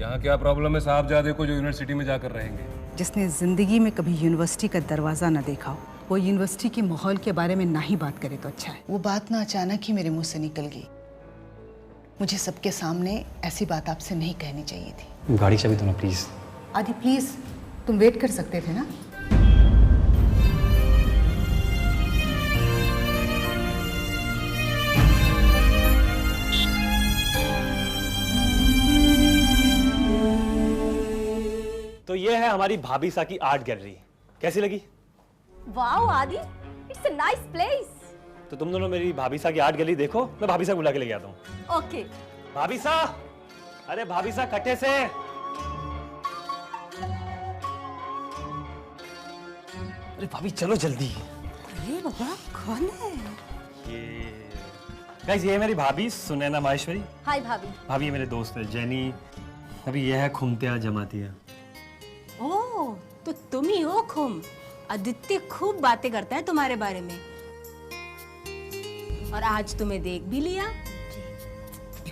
यहाँ क्या प्रॉब्लम है साहबजादे को जो यूनिवर्सिटी में जाकर रहेंगे? जिसने जिंदगी में कभी यूनिवर्सिटी का दरवाजा न देखा हो, वो यूनिवर्सिटी के माहौल के बारे में ना ही बात करे तो अच्छा है। वो बात ना अचानक ही मेरे मुंह से निकल गई। मुझे सबके सामने ऐसी बात आपसे नहीं कहनी चाहिए थी। गाड़ी चाबी दो ना प्लीज। आदि प्लीज, तुम वेट कर सकते थे ना। तो ये है हमारी भाभी सा की आर्ट गैलरी। कैसी लगी? वाओ आदि, इट्स अ नाइस प्लेस। तो तुम दोनों मेरी भाभी सा की आर्ट गैलरी देखो, मैं भाभी सा बुला के लेके आता हूँ। ओके। भाभी सा, अरे भाभी सा कट्टे से। अरे भाभी चलो जल्दी। अरे बाबा, कौन है? ये गाइस, ये है मेरी भाभी सुनैना माहेश्वरी। हाय भाभी। भाभी ये मेरे दोस्त है जेनी। अभी ये है खुमतिया जमातिया। ओह, तो तुम ही हो खुम। आदित्य खूब बातें करता है तुम्हारे बारे में, और आज तुम्हें देख भी लिया।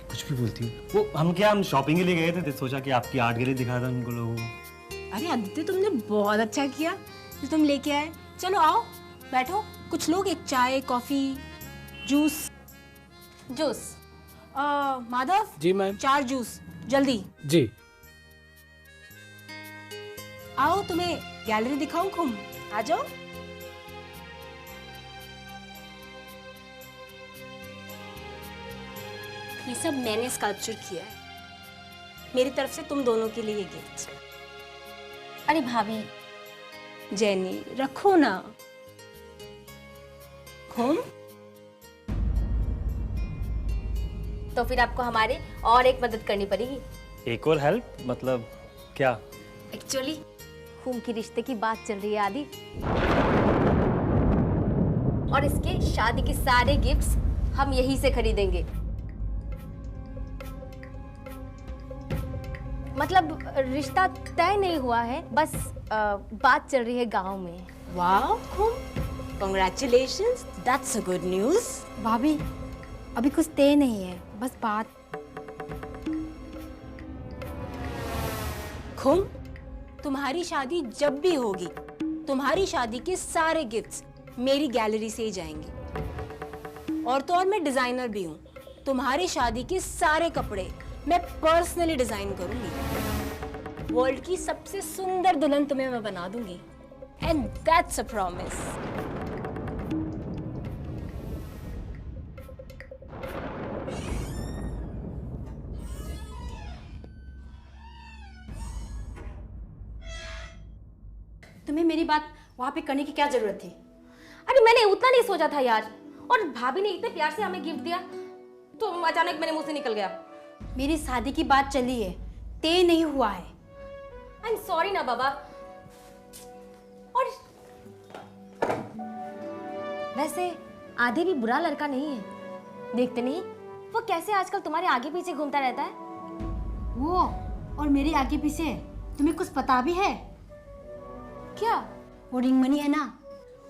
कुछ भी बोलती हूँ। वो हम शॉपिंग के लिए गए थे, सोचा कि आपकी आर्ट गैलरी दिखा था उनको लोगों को। अरे आदित्य, तुमने बहुत अच्छा किया जो तुम लेके आए। चलो आओ बैठो, कुछ लोग एक चाय coffee juice. Juice Madhav ji ma'am. 4 juice जल्दी। जी। आओ तुम्हें गैलरी दिखाऊं खुम, आ जाओ। ये सब मैंने स्कल्पचर किया है, मेरी तरफ से तुम दोनों के लिए ये गिफ्ट। अरे भाभी। जेनी रखो ना। खुम, तो फिर आपको हमारे और एक मदद करनी पड़ेगी। एक और हेल्प? मतलब क्या? एक्चुअली खुम की रिश्ते की बात चल रही है आदि, और इसके शादी के सारे गिफ्ट्स हम यहीं से खरीदेंगे। मतलब रिश्ता तय नहीं हुआ है, बस बात चल रही है गांव में। Wow Khum, congratulations, that's a good news. भाभी, अभी कुछ तय नहीं है, बस बात। खुम, तुम्हारी शादी जब भी होगी, तुम्हारी शादी के सारे गिफ्ट्स मेरी गैलरी से ही जाएंगे। और तो और मैं डिजाइनर भी हूँ, तुम्हारी शादी के सारे कपड़े मैं पर्सनली डिजाइन करूंगी। वर्ल्ड की सबसे सुंदर दुल्हन तुम्हें मैं बना दूंगी, एंड दैट्स अ प्रॉमिस। तुम्हें मेरी बात वहां पे करने की क्या जरूरत थी? अरे मैंने उतना नहीं सोचा था यार, और भाभी ने इतने प्यार से हमें गिफ्ट दिया तो अचानक मेरे मुंह से निकल गया। मेरी शादी की बात चली है, तय नहीं हुआ है। आई एम सॉरी ना बाबा। और वैसे आदि भी बुरा लड़का नहीं है, देखते नहीं वो कैसे आजकल तुम्हारे आगे पीछे घूमता रहता है। वो और मेरे आगे पीछे तुम्हें कुछ पता भी है क्या? वो रिंग मनी है ना,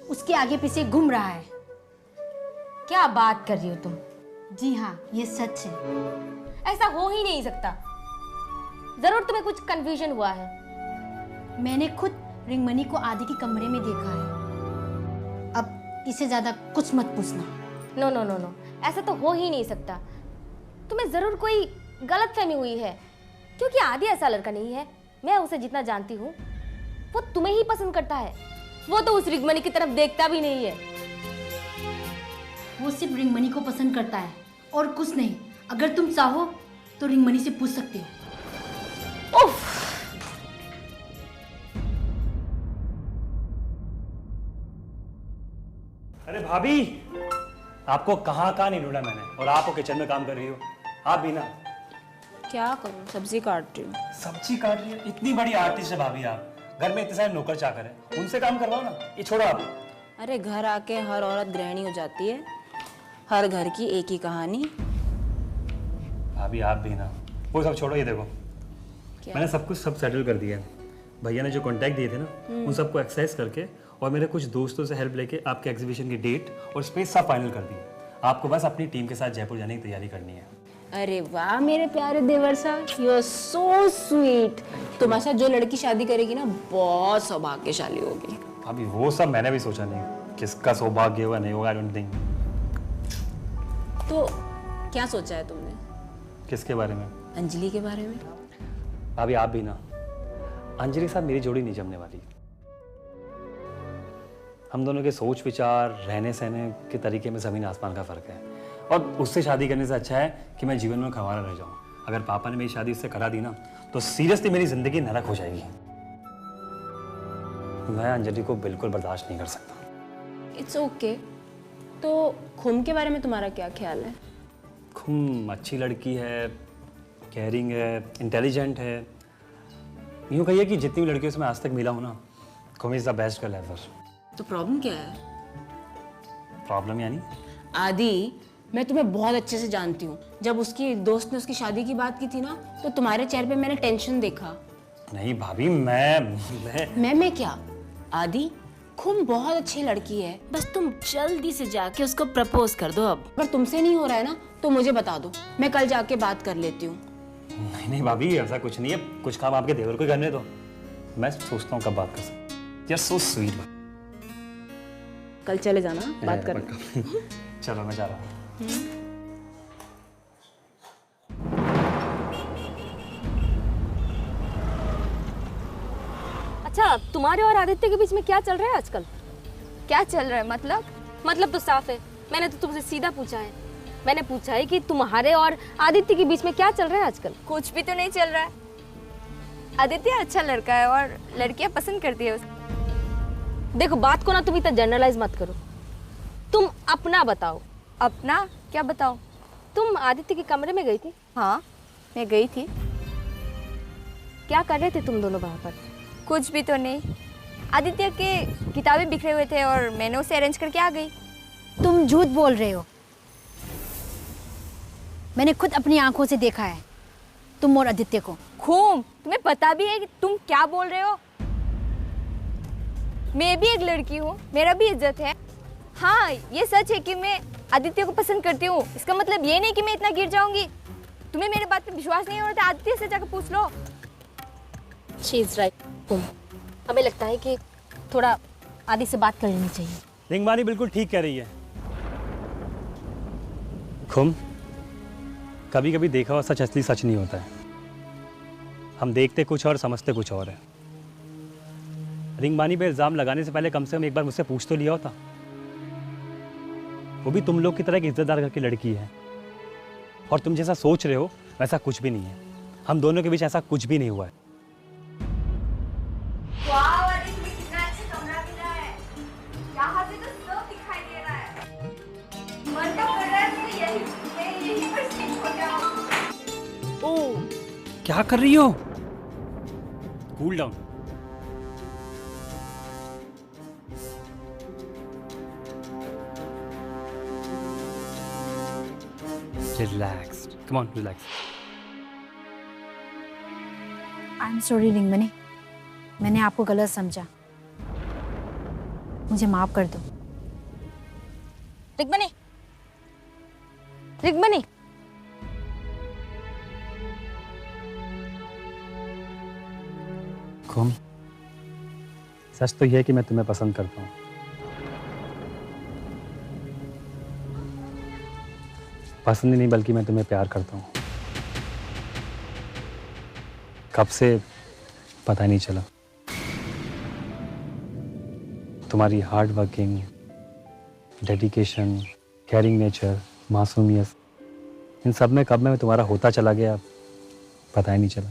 उसके आगे पीछे घूम रहा है। क्या बात कर रही हो तुम? जी हाँ, ये सच है। ऐसा हो ही नहीं सकता, जरूर तुम्हें कुछ कंफ्यूजन हुआ है। मैंने खुद रिंग मनी को आदि के कमरे में देखा है। अब इससे ज्यादा कुछ मत पूछना। नो नो नो नो, ऐसा तो हो ही नहीं सकता। तुम्हें जरूर कोई गलतफहमी हुई है, क्योंकि आदि ऐसा लड़का नहीं है। मैं उसे जितना जानती हूँ, वो तुम्हें ही पसंद करता है। वो तो उस रिंग मनी की तरफ देखता भी नहीं है। वो सिर्फ रिंगमणि को पसंद करता है और कुछ नहीं। अगर तुम चाहो तो रिंगमणि से पूछ सकते हो। उफ। अरे भाभी, आपको कहाँ कहाँ नहीं ढूंढा मैंने, और आप वो किचन में काम कर रही हो। आप भी ना। क्या करूं, सब्जी काट रही हूँ। सब्जी काट रही है? इतनी बड़ी आर्टिस्ट है भाभी आप, घर में इतने सारे नौकर चाकर है, उनसे काम करवाओ ना। ये छोड़ो आप। अरे घर आके हर औरत गृहिणी हो जाती है, हर घर की एक ही कहानी। भाभी आप भी ना। वो सब छोड़ो, ये देखो क्या? मैंने सब कुछ सेटल कर दिया है। भैया ने जो कॉन्टैक्ट दिए थे ना, उन सबको एक्सेस करके और मेरे कुछ दोस्तों से हेल्प लेके आपके एग्जीबिशन की डेट और स्पेस सब फाइनल कर दिए। आपको बस अपनी टीम के साथ जयपुर जाने की तैयारी करनी है। अरे वाह मेरे प्यारे देवर साहब, यू आर सो स्वीट। तुम्हारे साथ जो लड़की शादी करेगी ना, बहुत सौभाग्यशाली होगी। अभी वो सब मैंने भी सोचा नहीं, किसका सौभाग्य होगा नहीं होगा, आई डोंट थिंक। तो क्या सोचा है तुमने? किसके बारे में? अंजलि के बारे में। अभी आप भी ना। अंजलि साहब मेरी जोड़ी नहीं जमने वाली। हम दोनों के सोच विचार, रहने सहने के तरीके में ज़मीन आसमान का फ़र्क है, और उससे शादी करने से अच्छा है कि मैं जीवन में खवारा रह जाऊं। अगर पापा ने मेरी शादी उससे करा दी ना, तो सीरियसली मेरी ज़िंदगी नरक हो जाएगी। मैं अंजलि को बिल्कुल बर्दाश्त नहीं कर सकता। It's okay. तो खुम के बारे में तुम्हारा क्या ख्याल है? खुम अच्छी लड़की है, केयरिंग है, इंटेलिजेंट है। यूँ कहिए कि जितनी भी लड़कियों से मैं आज तक मिला हूँ ना, Khum is the best girl ever. तो प्रॉब्लम क्या है? प्रॉब्लम यानी? आदि, मैं तुम्हें बहुत अच्छे से जानती हूँ। जब उसकी दोस्त ने उसकी शादी की बात की थी ना, तो तुम्हारे चेहरे पे मैंने टेंशन देखा। नहीं भाभी, मैं क्या? आदि, खुम बहुत अच्छी लड़की है, बस तुम जल्दी से जाके उसको प्रपोज कर दो। अब अगर तुमसे नहीं हो रहा है ना, तो मुझे बता दो, मैं कल जाके बात कर लेती हूँ। नहीं भाभी, ऐसा कुछ नहीं है। कुछ काम आपके देवर को करने दो, मैं सोचता हूँ कब बात कर सकते। यार सो स्वीट। कल चले जाना बात करना। चलो मैं जा रहा हूँ। अच्छा, तुम्हारे और आदित्य के बीच में क्या चल रहा है आजकल? क्या चल रहा है मतलब तो साफ है। मैंने तो तुमसे सीधा पूछा है। मैंने पूछा है कि तुम्हारे और आदित्य के बीच में क्या चल रहा है आजकल? कुछ भी तो नहीं चल रहा है। आदित्य अच्छा लड़का है और लड़कियां पसंद करती है उसे। देखो, बात को ना तुम इतना जनरलाइज मत करो। तुम अपना बताओ। अपना क्या बताओ? तुम आदित्य के कमरे में गई थी? हाँ, मैं गई थी। क्या कर रहे थे तुम दोनों वहाँ पर? कुछ भी तो नहीं। आदित्य के किताबें बिखरे हुए थे और मैंने उसे अरेंज करके आ गई। तुम झूठ बोल रहे हो। मैंने खुद अपनी आंखों से देखा है तुम और आदित्य को। खूब, तुम्हें पता भी है कि तुम क्या बोल रहे हो? मैं भी एक लड़की हूँ, मेरा भी इज्जत है। हाँ, ये सच है कि मैं आदित्य को पसंद करती हूँ। इसका मतलब ये नहीं कि मैं इतना गिर जाऊंगी। तुम्हें मेरे बात पे विश्वास नहीं हो रहा था, आदित्य से जाकर पूछ लो। She is right. हमें लगता है कि थोड़ा आदि से बात कर लेनी चाहिए। रिंगमानी बिल्कुल ठीक कह रही है। खुम, कभी कभी देखा हुआ सच असली सच नहीं होता है। हम देखते कुछ और समझते कुछ और है। रिंगमानी पे इल्जाम लगाने से पहले कम से कम एक बार मुझसे पूछ तो लिया होता। वो भी तुम लोग की तरह एक इज्जतदार घर की लड़की है, और तुम जैसा सोच रहे हो वैसा कुछ भी नहीं है। हम दोनों के बीच ऐसा कुछ भी नहीं हुआ है। यहाँ से तो सब दिखाई दे रहा है। मन तो कर रहा है कि यहीं पर स्टिक हो जाऊं। ओह, क्या कर रही हो? Cool down. Relaxed. Come on, relax. I'm sorry रिंगमणि, मैंने आपको गलत समझा। मुझे माफ कर दो। रिंगमणि, रिंगमणि, खुम, सच तो यह है कि मैं तुम्हें पसंद करता हूँ। पसंद ही नहीं बल्कि मैं तुम्हें प्यार करता हूँ। कब से पता नहीं चला। तुम्हारी hard working, dedication, carrying nature, मासूमियत, इन सब में कब मैं तुम्हारा होता चला गया पता ही नहीं चला।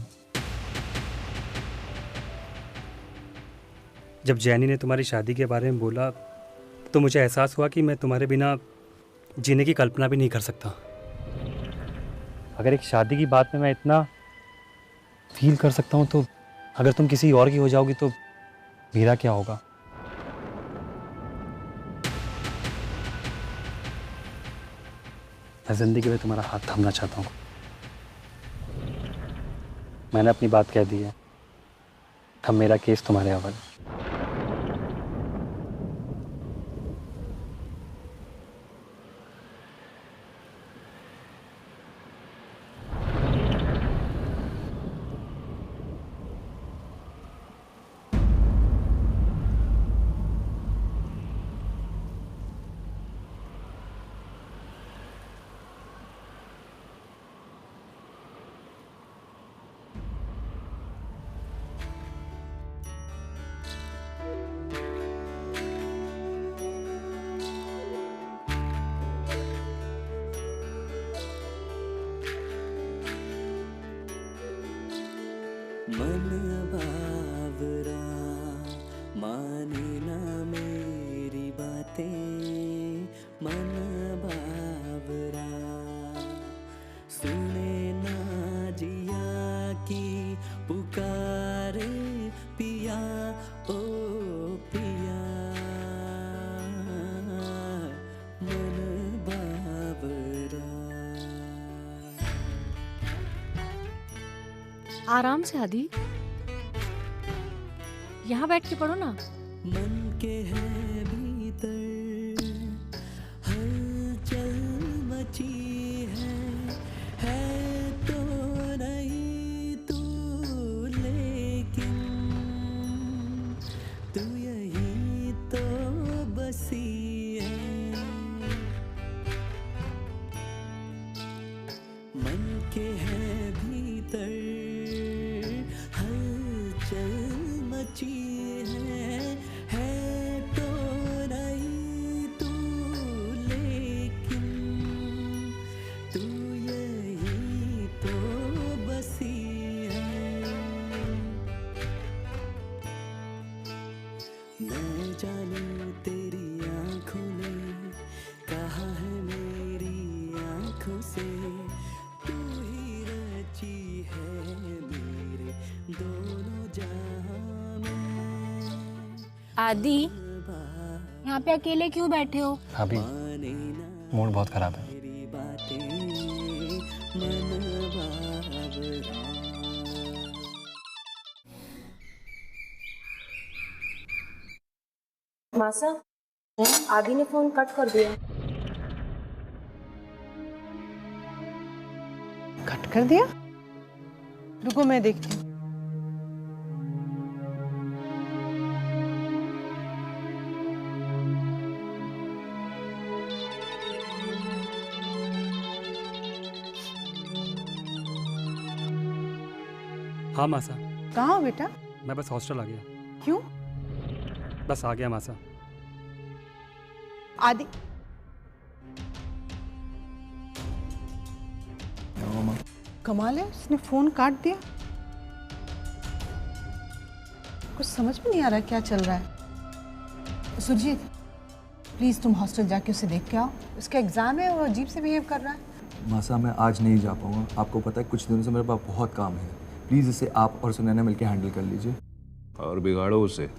जब जैनी ने तुम्हारी शादी के बारे में बोला तो मुझे एहसास हुआ कि मैं तुम्हारे बिना जीने की कल्पना भी नहीं कर सकता। अगर एक शादी की बात में मैं इतना फील कर सकता हूँ तो अगर तुम किसी और की हो जाओगी तो मेरा क्या होगा? मैं जिंदगी में तुम्हारा हाथ थामना चाहता हूँ। मैंने अपनी बात कह दी है, अब मेरा केस तुम्हारे हवाले। मन बावरा माने ना मेरी बातें, मन बावरा सुने ना जिया की पुकारे पिया ओ पिया, मन बावरा। आराम से आदि, यहाँ बैठ के पढ़ो ना। मन के है भीतर हलचल मची है तो नहीं तू, लेकिन तू यही तो बसी है। मन के है भीतर हलचल मची है तो नहीं तू, लेकिन तू यही तो बसी है। मैं जानू तेरी आंखों ने कहा है मेरी आंखों से, तू ही रची है मेरे दोनों जहां में। आदि, यहाँ पे अकेले क्यों बैठे हो? अभी मूड बहुत खराब है। मासा, आदि ने फोन कट कर दिया। कट कर दिया? रुको मैं देखती हूँ। हाँ मासा। कहाँ हो बेटा? मैं बस हॉस्टल आ गया। क्यों? बस आ गया मासा। आदि, कमाल है, उसने फोन काट दिया। कुछ समझ में नहीं आ रहा क्या चल रहा है। सुरजीत, प्लीज तुम हॉस्टल जाके उसे देख के आओ। उसका एग्जाम है, वो अजीब से बिहेव कर रहा है। मासा, मैं आज नहीं जा पाऊंगा। आपको पता है कुछ दिनों से मेरे पास बहुत काम है। प्लीज़ इसे आप और सुनैना मिलकर हैंडल कर लीजिए। और बिगाड़ो उसे।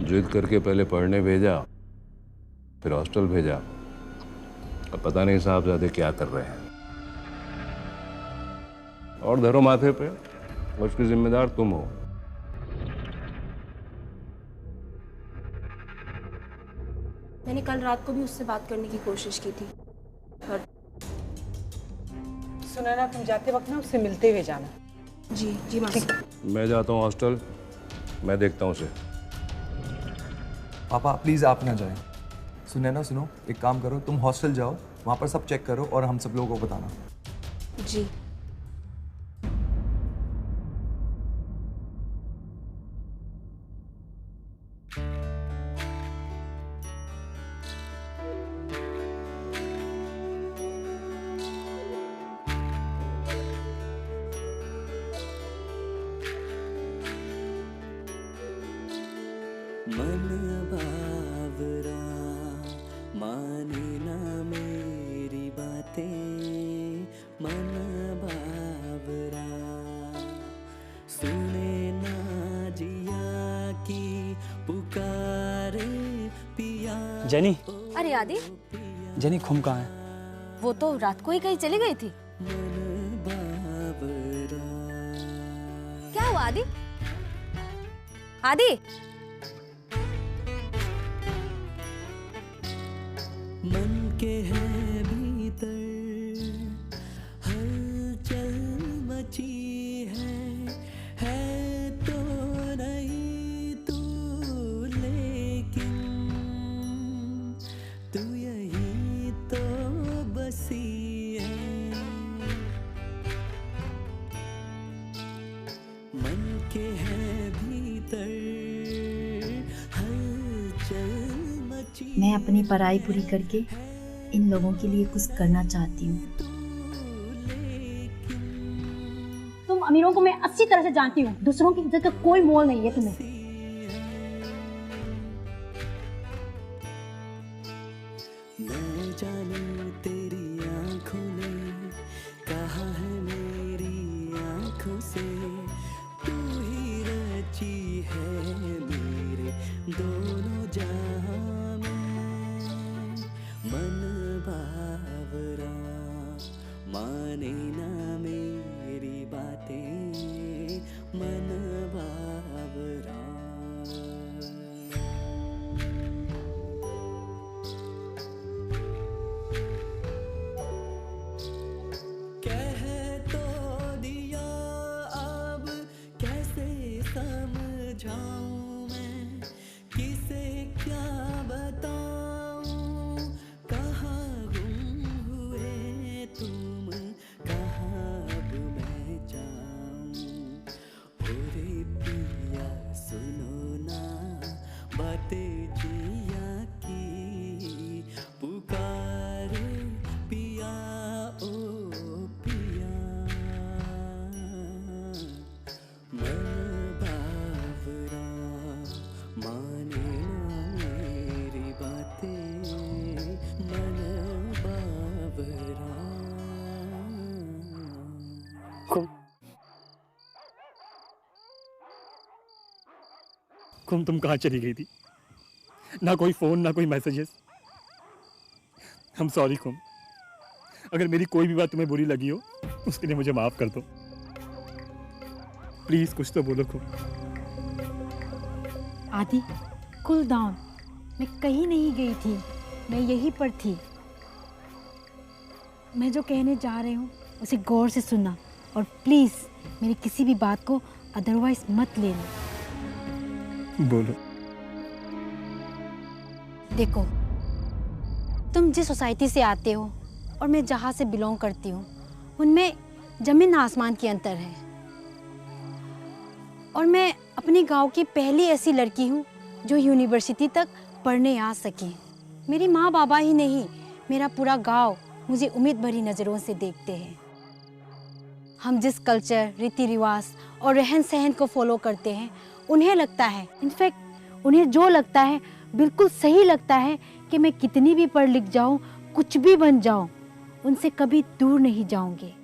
जिद करके पहले पढ़ने भेजा, फिर हॉस्टल भेजा। अब पता नहीं साहबजादे क्या कर रहे हैं। और धरो माथे पे, उसकी जिम्मेदार तुम हो। मैंने कल रात को भी उससे बात करने की कोशिश की थी, पर सुनैना, तुम जाते वक्त ना उससे मिलते हुए जाना। जी जी मासा। मैं जाता हूँ हॉस्टल, मैं देखता हूँ उसे। पापा प्लीज़ आप ना जाएं। सुनैना सुनो, एक काम करो, तुम हॉस्टल जाओ, वहाँ पर सब चेक करो और हम सब लोगों को बताना। जी। मन बावरा माने ना मेरी बातें, मन बावरा सुने ना जिया की पुकारे पिया। जेनी, अरे आदि, जेनी खुम कहाँ है? वो तो रात को ही कहीं चली गई थी। क्या हुआ आदि? आदि, मन के है भीतर हलचल मची है तो नहीं तू, लेकिन तू यही तो बसी है। मन के है भीतर हलचल मची। मैं अपनी पढ़ाई पूरी करके इन लोगों के लिए कुछ करना चाहती हूँ। तुम अमीरों को मैं अच्छी तरह से जानती हूँ, दूसरों की इज्जत का कोई मोल नहीं है तुम्हें। मैं जानूं तेरी आंखों ने कहा है मेरी आंखों से, तू ही रची है मेरे दोनों जहां में। मन बावरा माने ना मेरी बातें, मन बावरा। कह तो दिया अब कैसे समझाऊं मैं, किसे क्या बताऊं, कहाँ गुम हुए तुम, कहाँ अब मैं जाऊं। ओरे पिया सुनो ना बातें जिया की, पुकारे पिया ओ पिया। मन बावरा माने ना मेरी बातें, मन बावरा। कुम, तुम कहाँ चली गई थी? ना कोई फोन, ना कोई मैसेजेस। हम सॉरी कुम, अगर मेरी कोई भी बात तुम्हें बुरी लगी हो उसके लिए मुझे माफ कर दो। प्लीज कुछ तो बोलो कुम। आदि, कूल डाउन। मैं कहीं नहीं गई थी, मैं यहीं पर थी। मैं जो कहने जा रही हूँ उसे गौर से सुनना, और प्लीज़ मेरी किसी भी बात को अदरवाइज मत लेना। बोलो। देखो, तुम जिस सोसाइटी से आते हो और मैं जहाँ से बिलोंग करती हूँ, उनमें जमीन आसमान की अंतर है। और मैं अपने गांव की पहली ऐसी लड़की हूँ जो यूनिवर्सिटी तक पढ़ने आ सकी। मेरी माँ बाबा ही नहीं, मेरा पूरा गांव मुझे उम्मीद भरी नज़रों से देखते हैं। हम जिस कल्चर, रीति रिवाज और रहन सहन को फॉलो करते हैं, उन्हें लगता है, इनफैक्ट उन्हें जो लगता है बिल्कुल सही लगता है कि मैं कितनी भी पढ़ लिख जाऊं, कुछ भी बन जाऊं, उनसे कभी दूर नहीं जाऊंगी।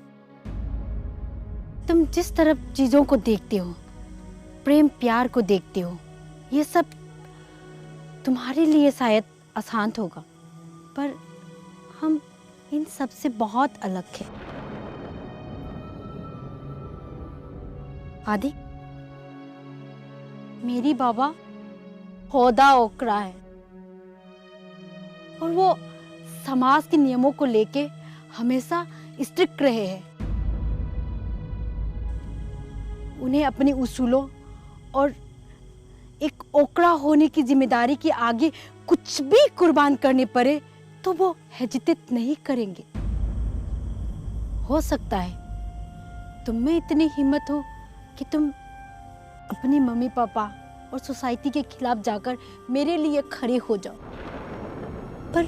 तुम जिस तरफ चीज़ों को देखते हो, प्रेम प्यार को देखते हो, ये सब तुम्हारे लिए शायद आसान होगा, पर हम इन सब से बहुत अलग हैं। आदि, मेरी बाबा होदा ओकरा है और वो समाज के नियमों को लेके हमेशा स्ट्रिक्ट रहे हैं। उन्हें अपने उसूलों और एक ओकरा होने की जिम्मेदारी के आगे कुछ भी कुर्बान करने पड़े तो वो हेजिटेट नहीं करेंगे। हो सकता है तुम में इतनी हिम्मत हो कि तुम अपनी मम्मी पापा और सोसाइटी के खिलाफ जाकर मेरे लिए खड़े हो जाओ, पर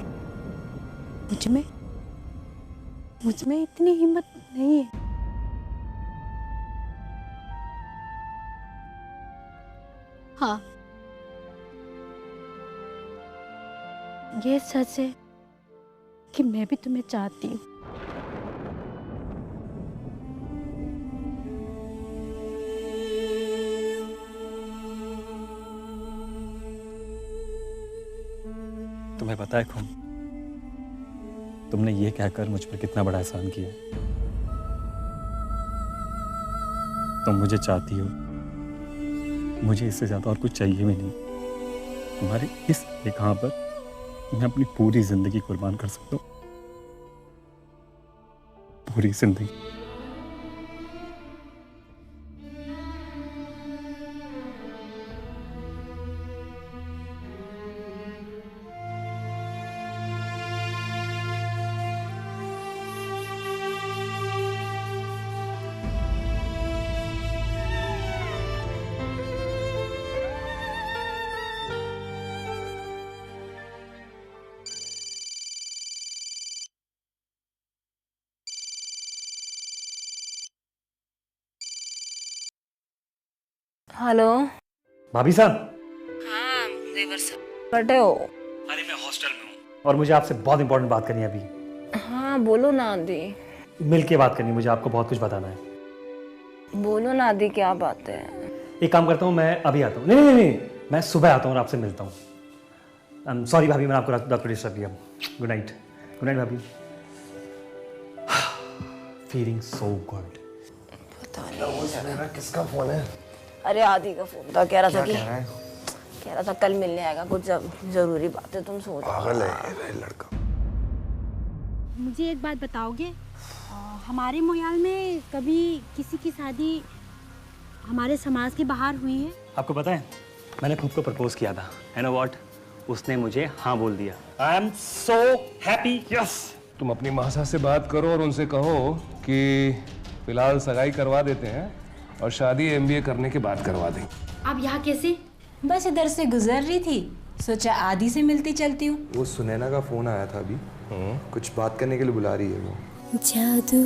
मुझ में इतनी हिम्मत नहीं है। हाँ, ये सच है कि मैं भी तुम्हें चाहती हूँ। तुम्हें पता है खुम, तुमने ये कहकर मुझ पर कितना बड़ा एहसान किया। तुम मुझे चाहती हो, मुझे इससे ज्यादा और कुछ चाहिए भी नहीं। तुम्हारे इस एक हाँ पर मैं अपनी पूरी जिंदगी कुर्बान कर सकता हूँ, पूरी जिंदगी। हेलो भाभी साहब। हाँ देवर साहब बैठे हो? अरे मैं हॉस्टल में हूँ और मुझे आपसे बहुत इंपॉर्टेंट बात करनी है अभी। हाँ बोलो ना आदि। मिल के बात करनी है, मुझे आपको बहुत कुछ बताना है। बोलो ना आदि, क्या बात है? एक काम करता हूँ, मैं अभी आता हूँ। नहीं नहीं नहीं, मैं सुबह आता हूँ और आपसे मिलता हूँ। सॉरी भाभी, मैंने आपको रात को डिस्टर्ब किया। Good night. गुड नाइट भाभी। Feeling so good. पता नहीं किसका फोन है? अरे आदि का फोन था, कह रहा था कल मिलने आएगा, कुछ जरूरी बात है, तुम सोच। पागल है लड़का। मुझे एक बात बताओगे, हमारे मोयाल में कभी किसी की शादी हमारे समाज के बाहर हुई है? आपको पता है, मैंने खुद को प्रपोज किया था, है ना व्हाट? उसने मुझे हाँ बोल दिया। I am so happy. Yes. तुम अपनी मासा से बात करो और उनसे कहो कि फिलहाल सगाई करवा देते हैं और शादी MBA करने के बाद करवा दें। अब यहाँ कैसे? बस इधर से गुजर रही थी, सोचा आदि से मिलती चलती हूँ। वो सुनैना का फोन आया था अभी, कुछ बात करने के लिए बुला रही है वो। जादू